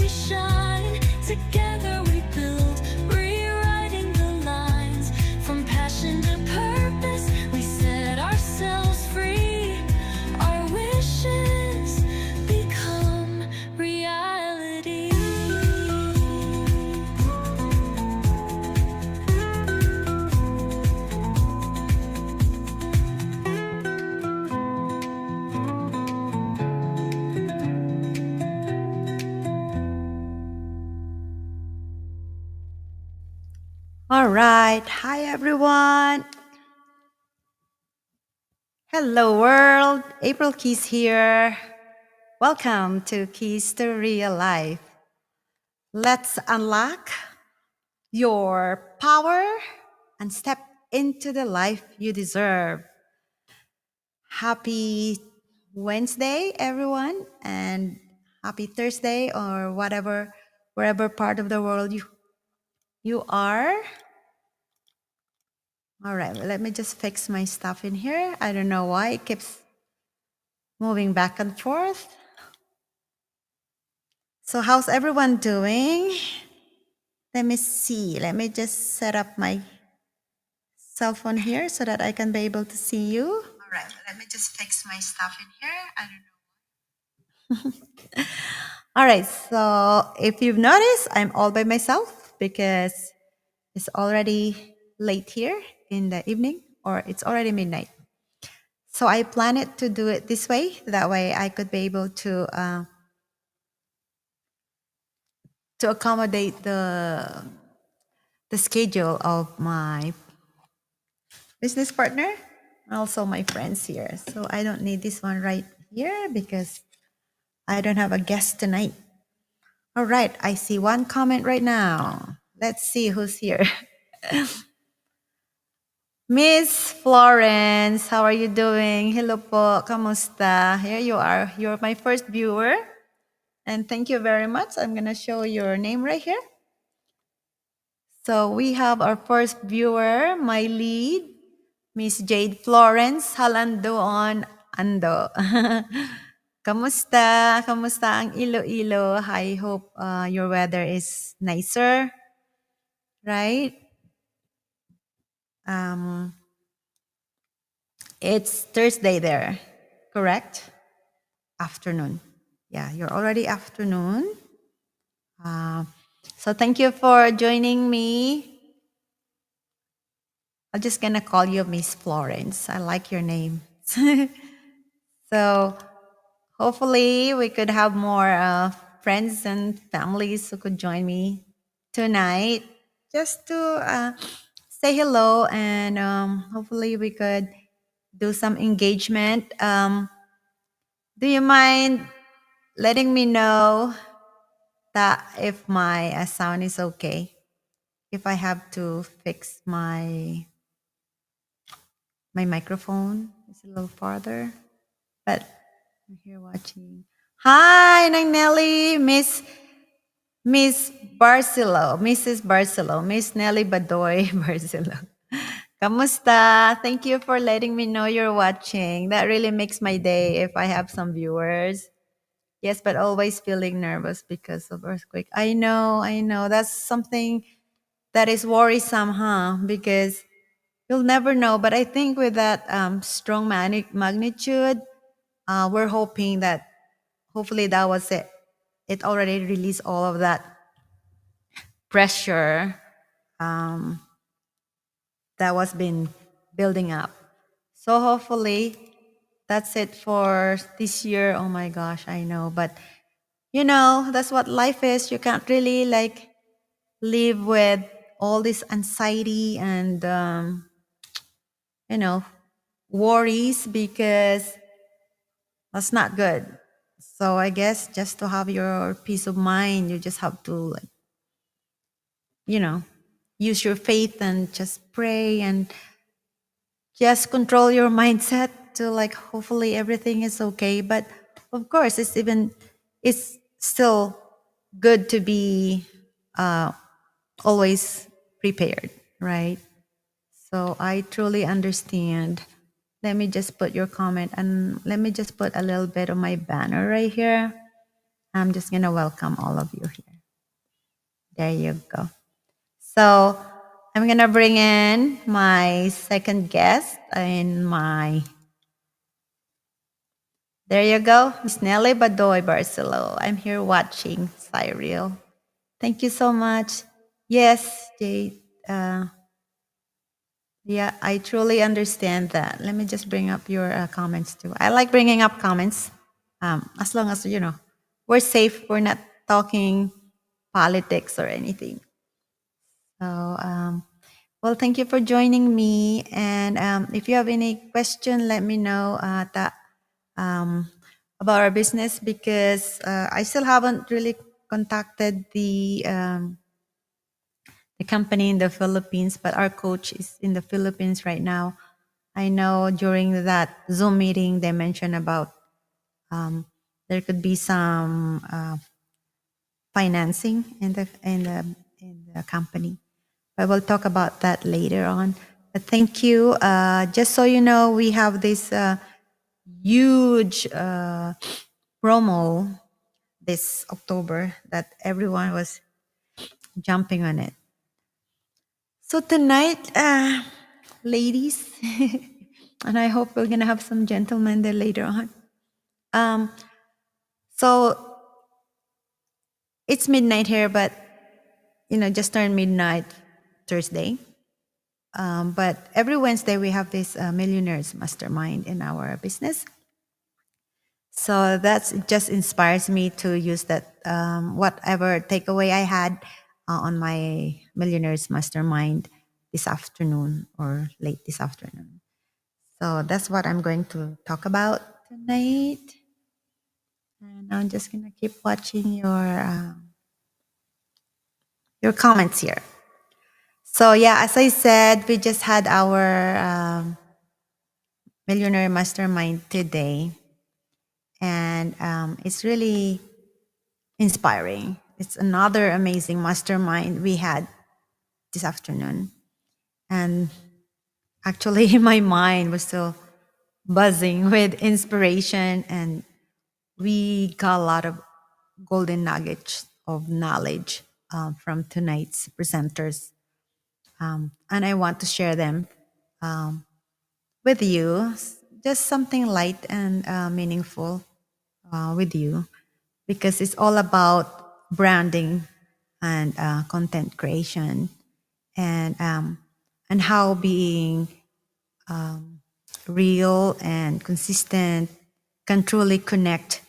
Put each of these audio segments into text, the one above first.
we shine. Together we build, rewriting the lines. From passion to purpose, we set ourselves free. Our wishes become reality. All right. Hi, everyone. Hello, world. April Keys here. Welcome to Keys to Real Life. Let's unlock your power and step into the life you deserve. Happy Wednesday, everyone, and happy Thursday or wherever part of the world you are. All right, let me just fix my stuff in here. I don't know why it keeps moving back and forth. So how's everyone doing? Let me see. Let me just set up my cell phone here so that I can be able to see you. All right, let me just fix my stuff in here. I don't know. All right, so if you've noticed, I'm all by myself because it's already late here in the evening, or it's already midnight. So I planned it to do it this way. That way I could be able to accommodate the schedule of my business partner, also my friends here. So I don't need this one right here because I don't have a guest tonight. All right, I see one comment right now. Let's see who's here. Miss Florence, how are you doing? Hello po, kamusta? Here you are. You're my first viewer. And thank you very much. I'm going to show your name right here. So we have our first viewer, my lead, Miss Jade Florence Halandoon Ando. Kamusta? Kamusta ang Iloilo? I hope your weather is nicer, right? It's Thursday there, correct? Afternoon. Yeah, you're already afternoon. So thank you for joining me. I'm just gonna call you Miss Florence. I like your name. So hopefully we could have more friends and families who could join me tonight just to say hello, and hopefully we could do some engagement. Do you mind letting me know that if my sound is okay? If I have to fix my microphone, it's a little farther. But I'm here watching. Hi, Nang Nelly, Miss Barcelo, Mrs. Barcelo, Miss Nelly Badoy Barcelo. Kamusta? Thank you for letting me know you're watching. That really makes my day if I have some viewers. Yes, but always feeling nervous because of earthquake. I know. That's something that is worrisome, huh? Because you'll never know. But I think with that strong magnitude, we're hoping that hopefully that was it. It already released all of that pressure that was been building up. So hopefully that's it for this year. Oh my gosh, I know. But that's what life is. You can't really like live with all this anxiety and worries, because that's not good. So I guess just to have your peace of mind, you just have to like, use your faith and just pray and just control your mindset to like hopefully everything is okay. But of course it's still good to be always prepared, right? So I truly understand. Let me just put your comment, and let me just put a little bit of my banner right here. I'm just going to welcome all of you here. There you go. So I'm going to bring in my second guest in my. There you go, Miss Nelly Badoy Barcelo. I'm here watching Cyril. Thank you so much. Yes, Jade. Yeah, I truly understand that. Let me just bring up your comments too. I like bringing up comments as long as, we're safe, we're not talking politics or anything. So, well, thank you for joining me. And if you have any question, let me know um, about our business because I still haven't really contacted the company in the Philippines, but our coach is in the Philippines right now. I know during that Zoom meeting they mentioned about there could be some financing in the company. But we'll talk about that later on. But thank you. Just so you know, we have this huge promo this October that everyone was jumping on it. So tonight, ladies, and I hope we're gonna have some gentlemen there later on. So it's midnight here, but just turned midnight Thursday. But every Wednesday we have this Millionaires Mastermind in our business. So that's just inspires me to use that whatever takeaway I had on my Millionaires Mastermind this afternoon or late this afternoon. So that's what I'm going to talk about tonight. And I'm just gonna keep watching your comments here. So yeah, as I said, we just had our Millionaire Mastermind today, and it's really inspiring. It's another amazing mastermind we had this afternoon, and actually, my mind was still buzzing with inspiration, and we got a lot of golden nuggets of knowledge from tonight's presenters, and I want to share them with you. Just something light and meaningful with you, because it's all about branding and content creation, and how being real and consistent can truly connect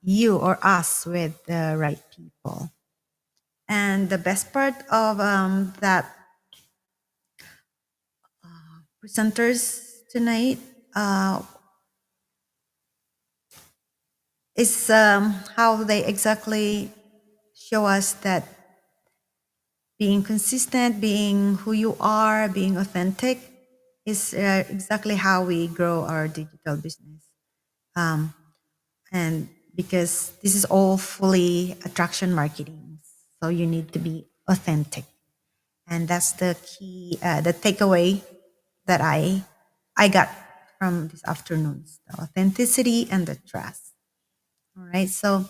you or us with the right people. And the best part of that presenters tonight is how they exactly show us that being consistent, being who you are, being authentic is exactly how we grow our digital business. And because this is all fully attraction marketing, so you need to be authentic. And that's the key, the takeaway that I got from this afternoon's, the authenticity and the trust. All right. So,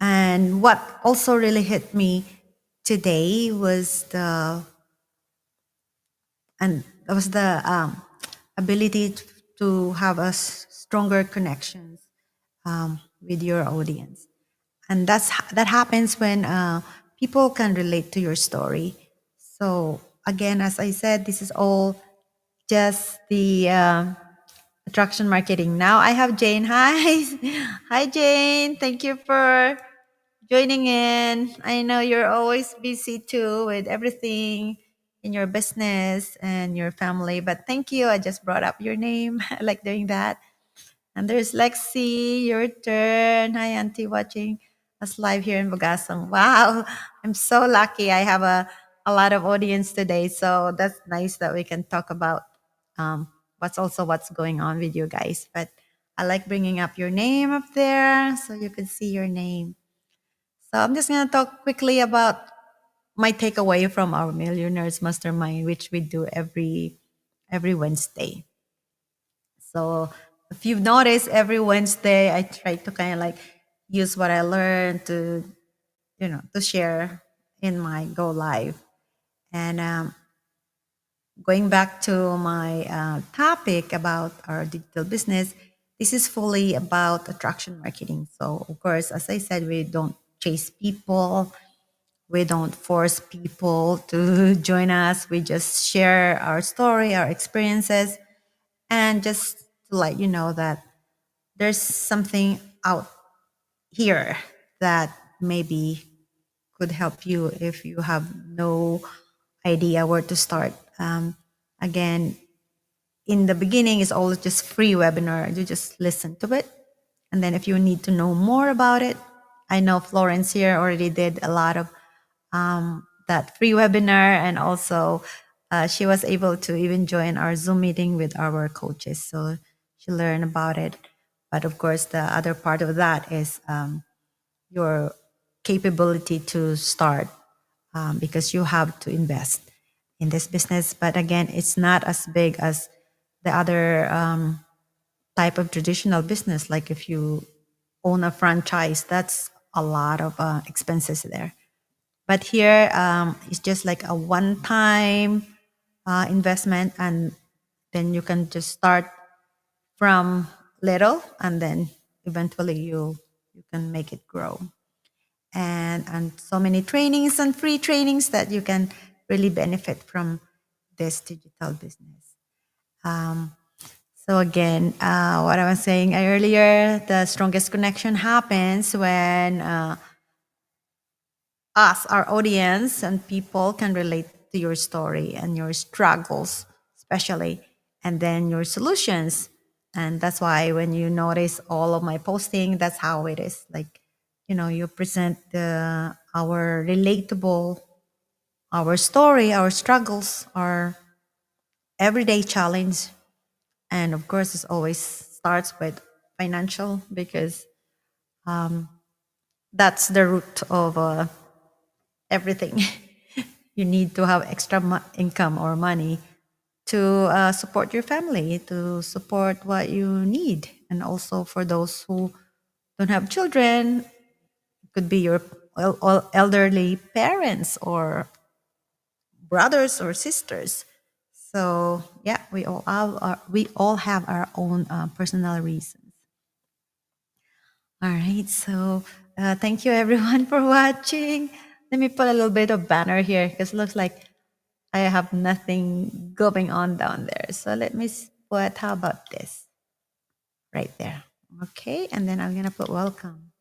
and what also really hit me today was the ability to have a stronger connections with your audience, and that happens when people can relate to your story. So again, as I said, this is all just the attraction marketing. Now I have Jane. Hi, hi Jane. Thank you for joining in. I know you're always busy too with everything in your business and your family, but thank you. I just brought up your name. I like doing that. And there's Lexi, your turn. Hi, Auntie, watching us live here in Bagasang. Wow, I'm so lucky. I have a lot of audience today. So that's nice that we can talk about what's going on with you guys. But I like bringing up your name up there so you can see your name. So I'm just going to talk quickly about my takeaway from our Millionaires Mastermind, which we do every Wednesday. So if you've noticed, every Wednesday I try to kind of like use what I learned to, to share in my go live. And going back to my topic about our digital business, this is fully about attraction marketing. So, of course, as I said, we don't chase people, we don't force people to join us. We just share our story, our experiences, and just to let you know that there's something out here that maybe could help you if you have no idea where to start. Again, in the beginning, it's always just free webinar. You just listen to it. And then if you need to know more about it, I know Florence here already did a lot of that free webinar. And also she was able to even join our Zoom meeting with our coaches. So she learned about it. But of course, the other part of that is your capability to start because you have to invest in this business. But again, it's not as big as the other type of traditional business. Like if you own a franchise, that's a lot of expenses there. But here, it's just like a one-time investment, and then you can just start from little, and then eventually you can make it grow. And so many trainings and free trainings that you can really benefit from this digital business. So again, what I was saying earlier, the strongest connection happens when us, our audience, and people can relate to your story and your struggles, especially, and then your solutions. And that's why when you notice all of my posting, that's how it is. Like, you present our relatable, our story, our struggles, our everyday challenge. And of course, it always starts with financial because that's the root of everything. You need to have extra income or money to support your family, to support what you need. And also for those who don't have children, it could be your elderly parents or brothers or sisters. So yeah, we all have our own personal reasons. All right, so thank you everyone for watching. Let me put a little bit of banner here because it looks like I have nothing going on down there. So let me put, how about this? Right there. Okay, and then I'm gonna put welcome.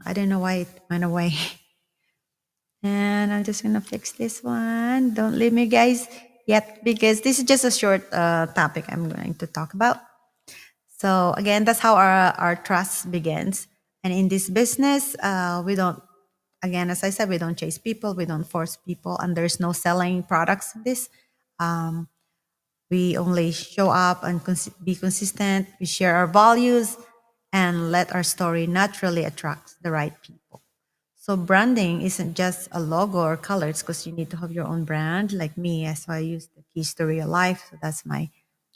I don't know why it went away. And I'm just gonna fix this one. Don't leave me guys yet because this is just a short topic I'm going to talk about. So again, that's how our trust begins. And in this business, we don't, again, as I said, we don't chase people, we don't force people, and there's no selling products in this. We only show up and be consistent. We share our values and let our story naturally attract the right people. So branding isn't just a logo or colors because you need to have your own brand. Like me, so I use the Keys to Real Life. So that's my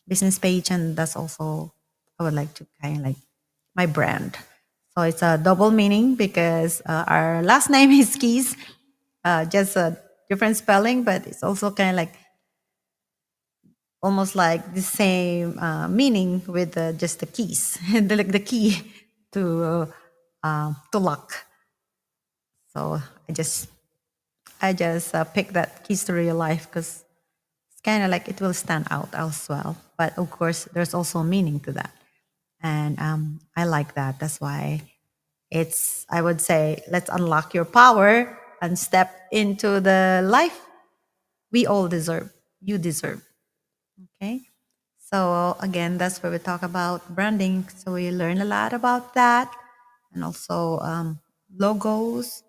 business page, and that's also I would like to kind of like my brand. So it's a double meaning because our last name is Keys, just a different spelling, but it's also kind of like almost like the same meaning with just the keys, like the key to lock. So I just picked that Keys to Real Life because it's kind of like it will stand out as well. But of course, there's also meaning to that, and I like that. That's why I would say, let's unlock your power and step into the life we all deserve. You deserve. Okay. So again, that's where we talk about branding. So we learn a lot about that, and also logos,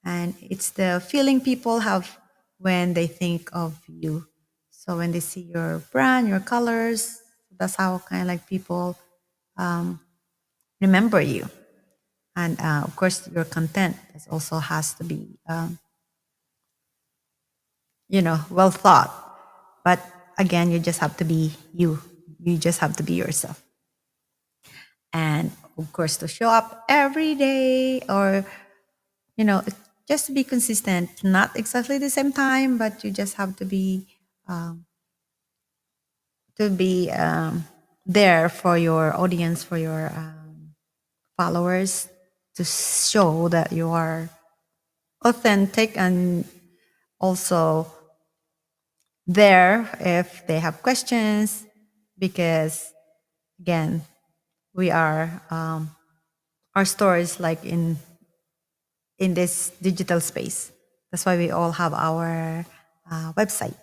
and it's the feeling people have when they think of you. So when they see your brand, your colors, that's how kind of like people remember you. And of course, your content is also has to be, well thought. But again, you just have to be you. You just have to be yourself. And of course, to show up every day, or you know, just to be consistent, not exactly the same time, but you just have um, to be there for your audience, for your followers, to show that you are authentic, and also there if they have questions, because again, we are our store is like in this digital space. That's why we all have our website.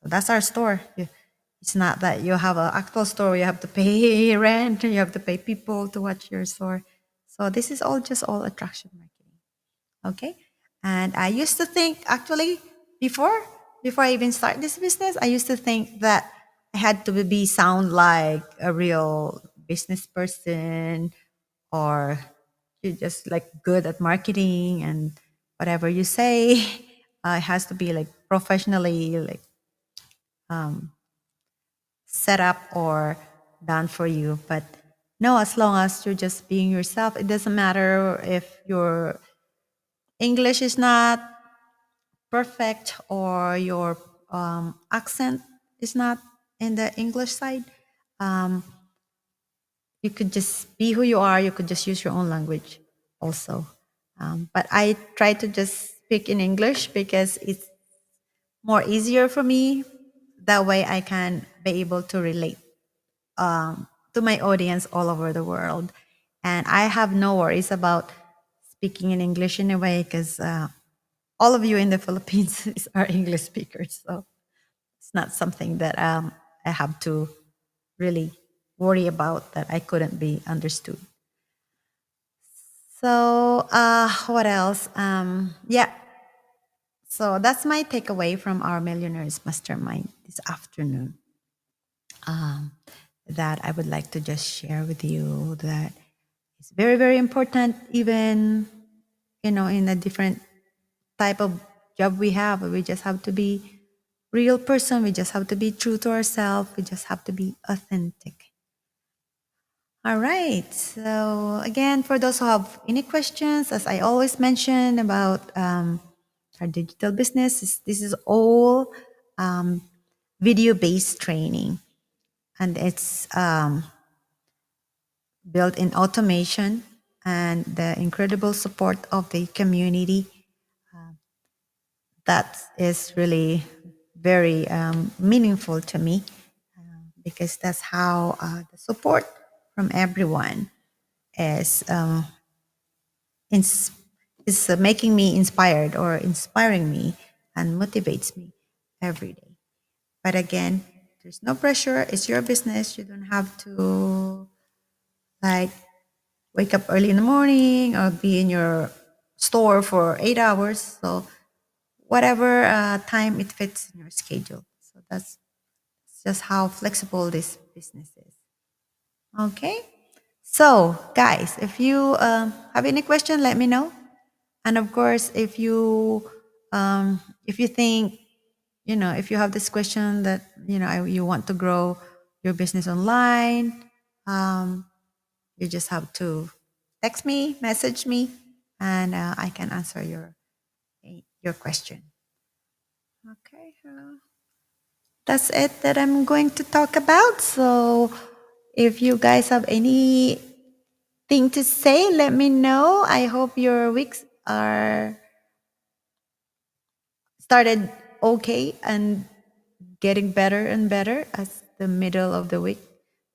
So that's our store. It's not that you have an actual store where you have to pay rent, you have to pay people to watch your store. So this is all just all attraction marketing. Okay. And I used to think, actually, before before I even start this business, I used to think that I had to be sound like a real business person, or you're just like good at marketing, and whatever you say it has to be like professionally like set up or done for you. But no, as long as you're just being yourself, it doesn't matter if your English is not perfect, or your accent is not in the English side. Um, you could just be who you are. You could just use your own language also. But I try to just speak in English because it's more easier for me. That way I can be able to relate to my audience all over the world. And I have no worries about speaking in English anyway, because all of you in the Philippines are English speakers. So it's not something that I have to really worry about that I couldn't be understood. So what else? Yeah. So that's my takeaway from our Millionaires Mastermind this afternoon. That I would like to just share with you, that it's very, very important, even, in a different type of job we have. We just have to be real person. We just have to be true to ourselves. We just have to be authentic. All right. So again, for those who have any questions, as I always mention about our digital business, this is all video-based training, and it's built in automation and the incredible support of the community. That is really very meaningful to me, because that's how the support from everyone is ins- is making me inspired, or inspiring me and motivates me every day. But again, there's no pressure. It's your business. You don't have to like wake up early in the morning or be in your store for 8 hours. So whatever time it fits in your schedule. So that's just how flexible this business is. Okay. So guys, if you have any question, let me know. And of course, if you think, if you have this question that, you want to grow your business online, um, you just have to text me, message me, and I can answer your question. Okay. That's it that I'm going to talk about. So if you guys have anything to say, let me know. I hope your weeks are started okay and getting better and better as the middle of the week.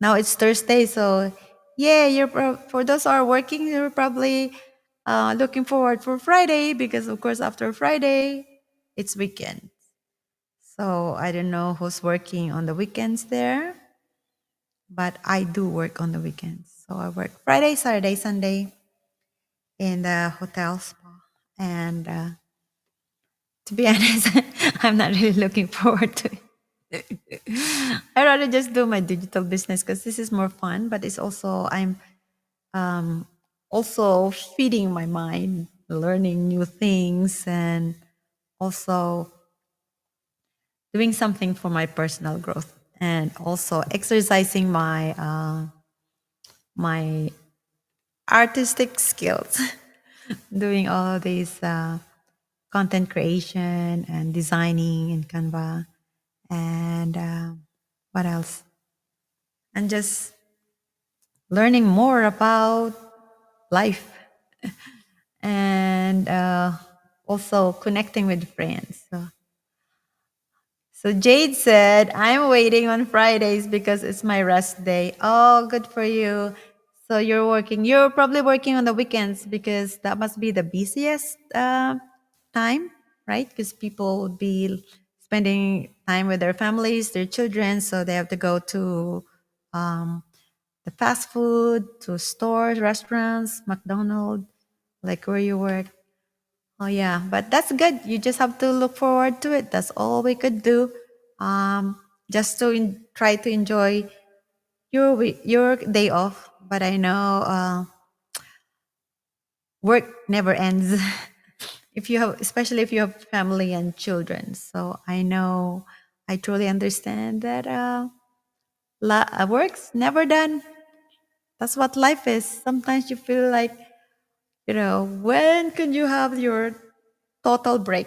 Now it's Thursday, so yeah, for those who are working, you're probably looking forward for Friday, because of course after Friday it's weekend. So I don't know who's working on the weekends there, but I do work on the weekends. So I work Friday, Saturday, Sunday in the hotel spa, and to be honest, I'm not really looking forward to it. I rather just do my digital business because this is more fun, but it's also I'm also feeding my mind, learning new things, and also doing something for my personal growth, and also exercising my artistic skills, doing all these content creation and designing in Canva, and what else? And just learning more about life, and also connecting with friends. So Jade said, I'm waiting on Fridays because it's my rest day. Oh, good for you. So you're working. You're probably working on the weekends because that must be the busiest time, right? Because people would be spending time with their families, their children. So they have to go to um, the fast food, to stores, restaurants, McDonald's, like where you work. Oh yeah, but that's good. You just have to look forward to it. That's all we could do. Just to try to enjoy your day off. But I know work never ends. If you have, especially if you have family and children. So I know, I truly understand that work's never done. That's what life is. Sometimes you feel like, when can you have your total break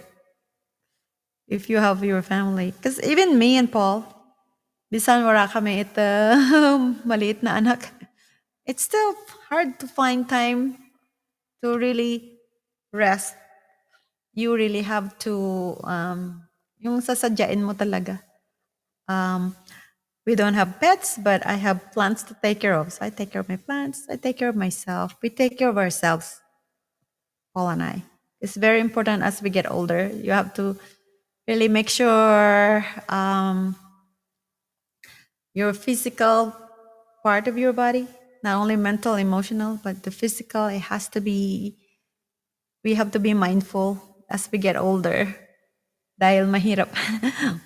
if you have your family? Because even me and Paul, bisan wala kami ito, maliit na anak, it's still hard to find time to really rest. You really have to, yung sasadyain mo talaga. Um, we don't have pets, but I have plants to take care of. So I take care of my plants. I take care of myself. We take care of ourselves, Paul and I. It's very important as we get older. You have to really make sure your physical part of your body, not only mental, emotional, but the physical, it has to be, we have to be mindful as we get older. Dahil mahirap.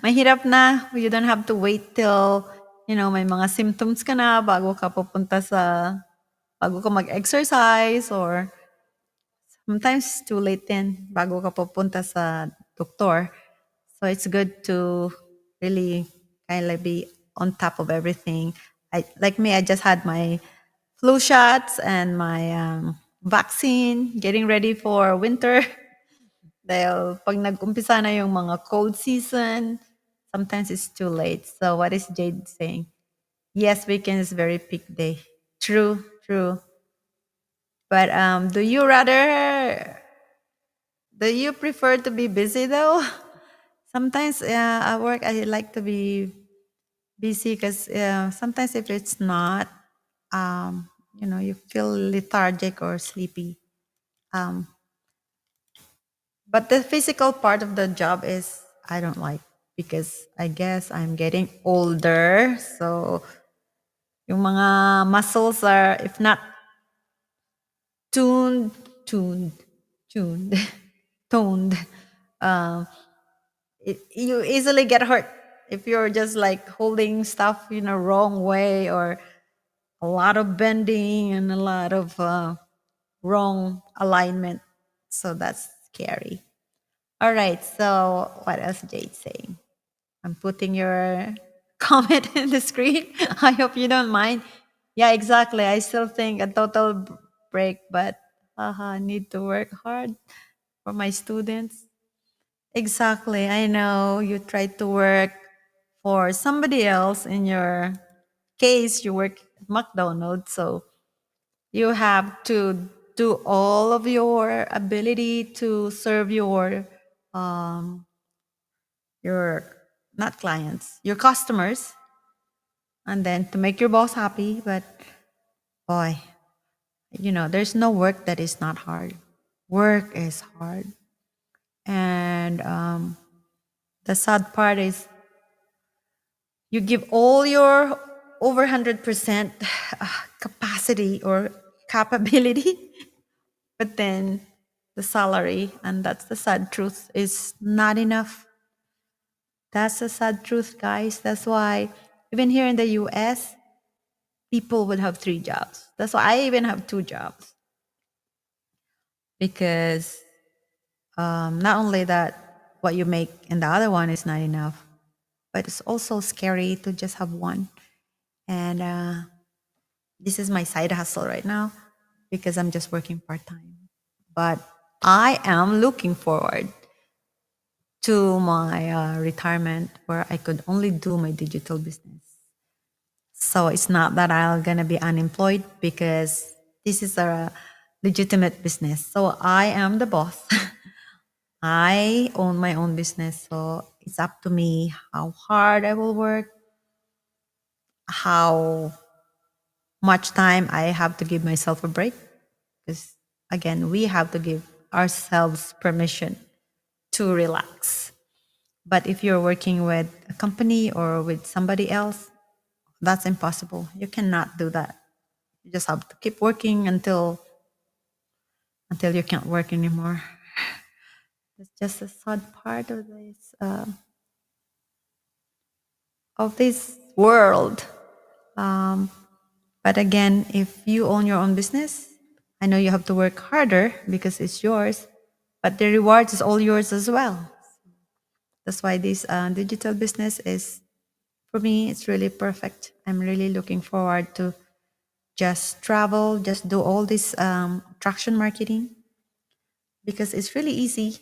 Mahirap na. You don't have to wait till, may mga symptoms ka na bago ka mag-exercise, or sometimes too late din bago ka pupunta sa doktor. So it's good to really kind of be on top of everything. Like me, I just had my flu shots and my vaccine, getting ready for winter. Dahil pag nag-umpisa na yung mga cold season, sometimes it's too late. So what is Jade saying? Yes, weekend is very peak day. True, true. But do you prefer to be busy though? Sometimes at work, I like to be busy because sometimes if it's not, you feel lethargic or sleepy. Um, but the physical part of the job is I don't like, because I guess I'm getting older. So yung mga muscles are, if not tuned, tuned, tuned, toned, uh, you easily get hurt if you're just like holding stuff in a wrong way, or a lot of bending and a lot of wrong alignment. So that's scary. All right. So what else Jade saying? I'm putting your comment in the screen. I hope you don't mind. Yeah, exactly. I still think a total break, but I need to work hard for my students. Exactly. I know you try to work for somebody else. In your case, you work at McDonald's, so you have to do all of your ability to serve um your not clients, your customers, and then to make your boss happy. But boy, there's no work that is not hard. Work is hard. And the sad part is you give all your over 100% capacity or capability, but then the salary, and that's the sad truth, is not enough. That's the sad truth, guys. That's why even here in the US, people would have 3 jobs. That's why I even have 2 jobs, because not only that, what you make in the other one is not enough, but it's also scary to just have one. And this is my side hustle right now. because I'm just working part time. But I am looking forward to my retirement where I could only do my digital business. So it's not that I'm gonna be unemployed because this is a legitimate business. So I am the boss. I own my own business. So it's up to me how hard I will work, how much time I have to give myself a break. Because again, we have to give ourselves permission to relax. But if you're working with a company or with somebody else, that's impossible. You cannot do that. You just have to keep working until you can't work anymore. It's just a sad part of this world. Um, but again, if you own your own business, I know you have to work harder because it's yours, but the rewards is all yours as well. That's why this digital business is, for me, it's really perfect. I'm really looking forward to just travel, just do all this traction marketing because it's really easy.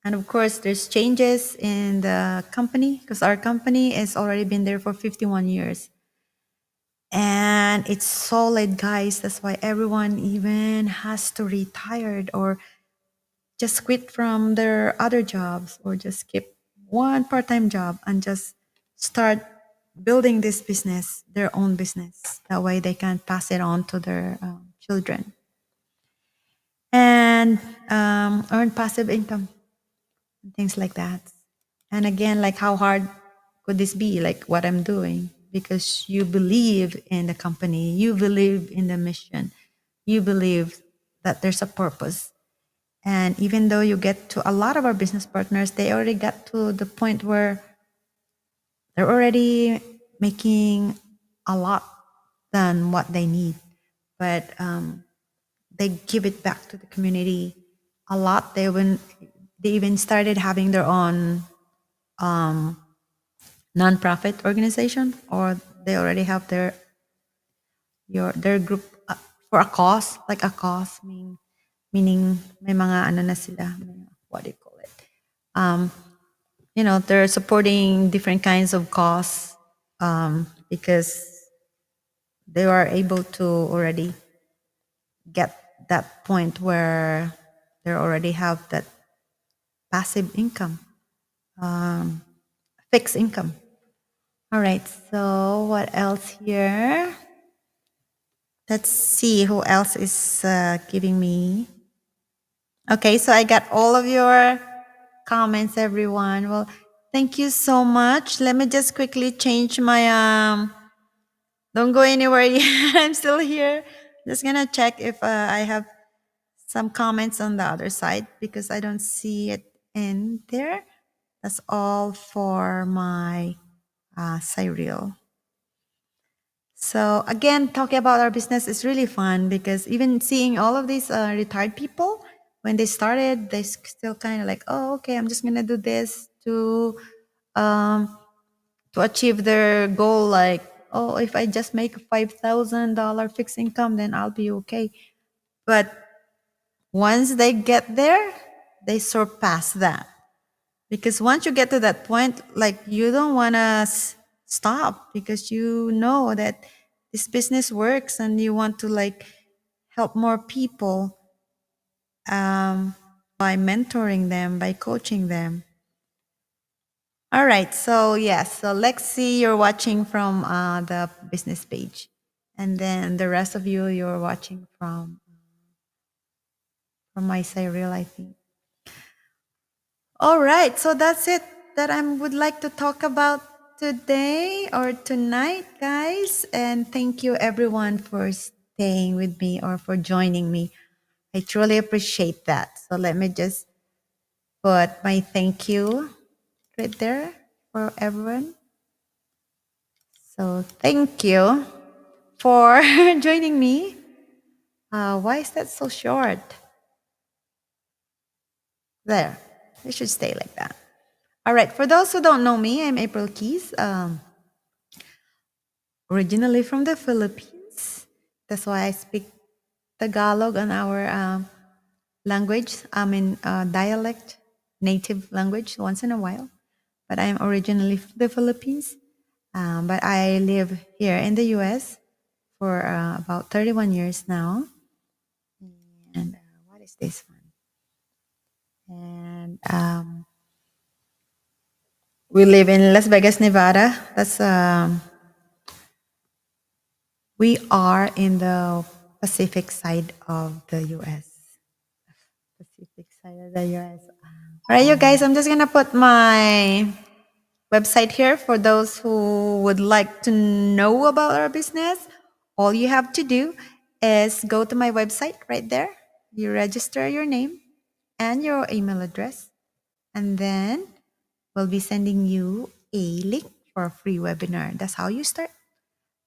And of course, there's changes in the company because our company has already been there for 51 years. And it's solid, guys. That's why everyone even has to retire or just quit from their other jobs or just keep one part-time job and just start building this business, their own business. That way they can pass it on to their children and earn passive income and things like that. And again, like how hard could this be? Like what I'm doing because you believe in the company, you believe in the mission, you believe that there's a purpose. And even though you get to a lot of our business partners, they already got to the point where they're already making a lot than what they need. But they give it back to the community a lot. They even started having their own nonprofit organization, or they already have their group for a cause, like a cause, meaning may mga ano na sila, what do you call it? They're supporting different kinds of cause because they are able to already get that point where they already have that passive income, fixed income. All right, so what else here? Let's see who else is giving me. Okay, so I got all of your comments, everyone. Well, thank you so much. Let me just quickly change my don't go anywhere yet. I'm still here. Just gonna check if I have some comments on the other side because I don't see it in there. That's all for my Cyril. So again, talking about our business is really fun because even seeing all of these retired people, when they started, they still kind of like, oh, okay, I'm just gonna do this to achieve their goal. Like, oh, if I just make a $5,000 fixed income, then I'll be okay. But once they get there, they surpass that. Because once you get to that point, like you don't want to stop because you know that this business works and you want to like help more people by mentoring them, by coaching them. All right. So yes. So let's see. You're watching from the business page, and then the rest of you, you're watching from my Cyril, I think. All right, so that's it that I would like to talk about today or tonight, guys. And thank you everyone for staying with me or for joining me. I truly appreciate that. So let me just put my thank you right there for everyone. So thank you for joining me. Why is that so short? There, it should stay like that. All right, for those who don't know me, I'm April Keys. Originally from the Philippines. That's why I speak Tagalog on our language, I mean dialect, native language once in a while. But I'm originally from the Philippines. But I live here in the US for about 31 years now. And what is this one? And we live in Las Vegas, Nevada. We are in the Pacific side of the US. Pacific side of the US. All right, you guys, I'm just gonna put my website here for those who would like to know about our business. All you have to do is go to my website right there. You register your name and your email address, and then we'll be sending you a link for a free webinar. That's how you start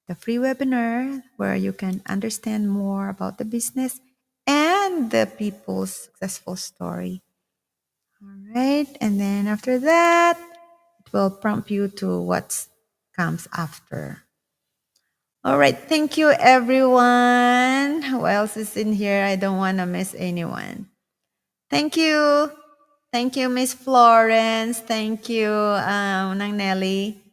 the free webinar, where you can understand more about the business and the people's successful story. All right. And then after that, it will prompt you to what comes after. All right. Thank you, everyone. Who else is in here? I don't want to miss anyone. Thank you. Thank you, Miss Florence. Thank you, Nang Nelly.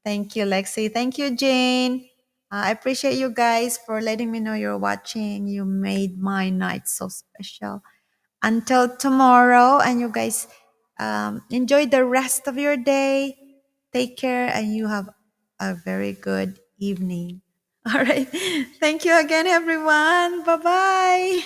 Thank you, Lexi. Thank you, Jane. I appreciate you guys for letting me know you're watching. You made my night so special. Until tomorrow, and you guys enjoy the rest of your day. Take care, and you have a very good evening. All right. Thank you again, everyone. Bye bye.